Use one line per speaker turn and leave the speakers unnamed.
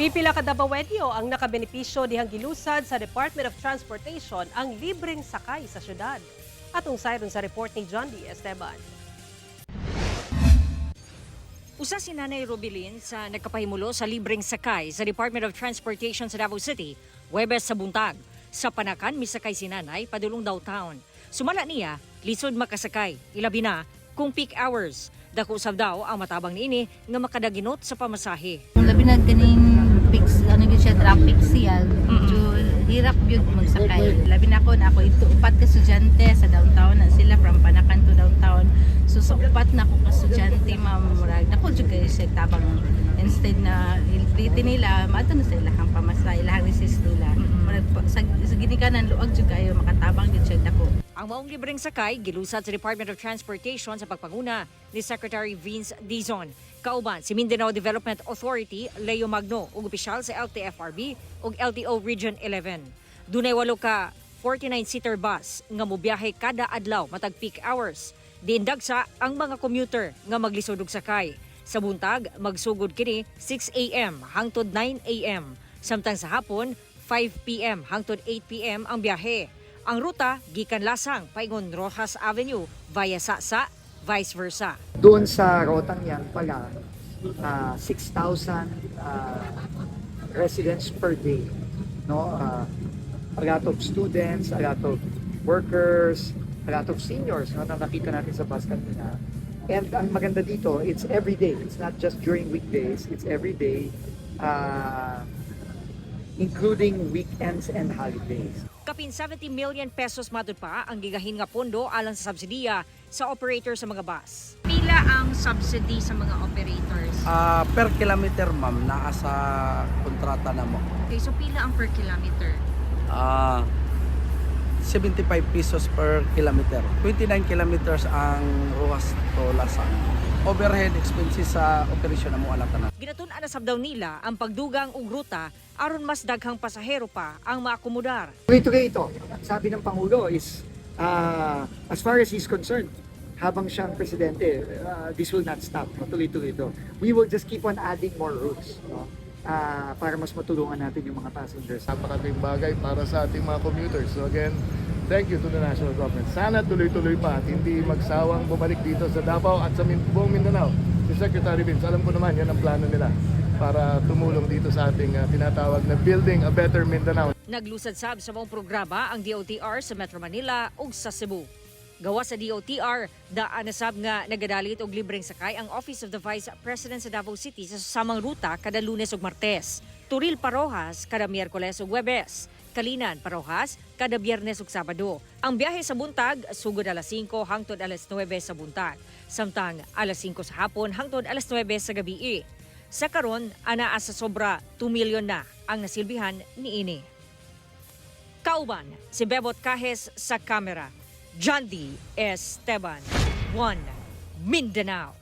Pipila ka dabawenyo ang nakabenepisyo dihang gilusad sa Department of Transportation ang libreng sakay sa syudad. Atong sayron sa report ni John D. Esteban.
Usa si Nanay Robilin sa nagkapahimulo sa libreng sakay sa Department of Transportation sa Davao City, Huwebes sa buntag. Sa panakan, misakay si Nanay padulong downtown. Sumala niya, lisod makasakay, ilabi na kung peak hours. Dako usab daw ang matabang niini nga makadaginot sa pamasahe.
Labi na ganing fix, ano yun siya, traffic siya. Medyo hirap yun magsakay. Labi na ako ito, upat ka estudyante sa downtown na sila from Panakan to downtown. So sa upat na ako ka estudyante, mamurag. Naku, juga siya tabang. Instead na iltriti nila, maato na sa ilahang pamasahe, ilahang resist nila. Sa ginikanan, luag juga yung makatabang yun siya dako.
Ang maong libreng sakay, gilusad sa Department of Transportation sa pagpanguna ni Secretary Vince Dizon. Kauban si Mindanao Development Authority, Leo Magno, ug opisyal sa LTFRB ug LTO Region 11. Dunay 8 ka 49-seater bus nga mobiyahe kada adlaw matag peak hours. Diindag sa ang mga commuter nga maglisod og sakay. Sa buntag, magsugod kini 6 a.m. hangtod 9 a.m. Samtang sa hapon, 5 p.m. hangtod 8 p.m. ang biyahe. Ang ruta, gikan lasang paingon Rojas Avenue via Sasa, vice versa.
Doon sa rotang yan pala, 6,000 residents per day. No? A lot of students, a lot of workers, a lot of seniors no, na nakita natin sa bus kanina. And ang maganda dito, it's every day. It's not just during weekdays, it's every day, including weekends and holidays.
Kapin 70 million pesos matud pa ang gigahin nga pondo alang sa subsidiya sa operator sa mga bus. Pila ang subsidy sa mga operators?
Per kilometer, ma'am, naa sa kontrata na mo.
Okay, so pila ang per kilometer?
75 pesos per kilometer. 29 kilometers ang ruwas to Lasang. Overhead expenses sa operasyon na mo alatan na.
Ginatun-an na sabdaw nila ang pagdugang og ruta aron mas daghang pasahero pa ang maakomodar.
Tuloy-tuloy ito. Sabi ng Pangulo is, as far as he's concerned, habang siyang presidente, this will not stop. Tuloy-tuloy ito. We will just keep on adding more routes. No? Para mas matulungan natin yung mga passengers.
Napakating bagay para sa ating mga commuters. So again, thank you to the national government. Sana tuloy-tuloy pa at hindi magsawang bumalik dito sa Davao at sa buong Mindanao. Si Secretary Vince, alam ko naman yan ang plano nila para tumulong dito sa ating tinatawag na Building a Better Mindanao.
Naglusad sab sa maong programa ang DOTr sa Metro Manila ug sa Cebu. Gawa sa DOTr, daan na sab nga nagadalit og libreng sakay ang Office of the Vice President sa Davao City sa samang ruta kada Lunes ug Martes. Turil Parojas kada Miyerkules ug Huwebes. Kalinan Parojas kada Biyernes ug Sabado. Ang biyahe sa buntag sugod alas 5 hangtod alas 9 sa buntag. Samtang alas 5 sa hapon hangtod alas 9 sa gabii. Sa karon, anaa sa sobra 2 milyon na ang nasilbihan niini. Kauban si Bebot Kahes sa kamera. John D. Esteban, 1 Mindanao.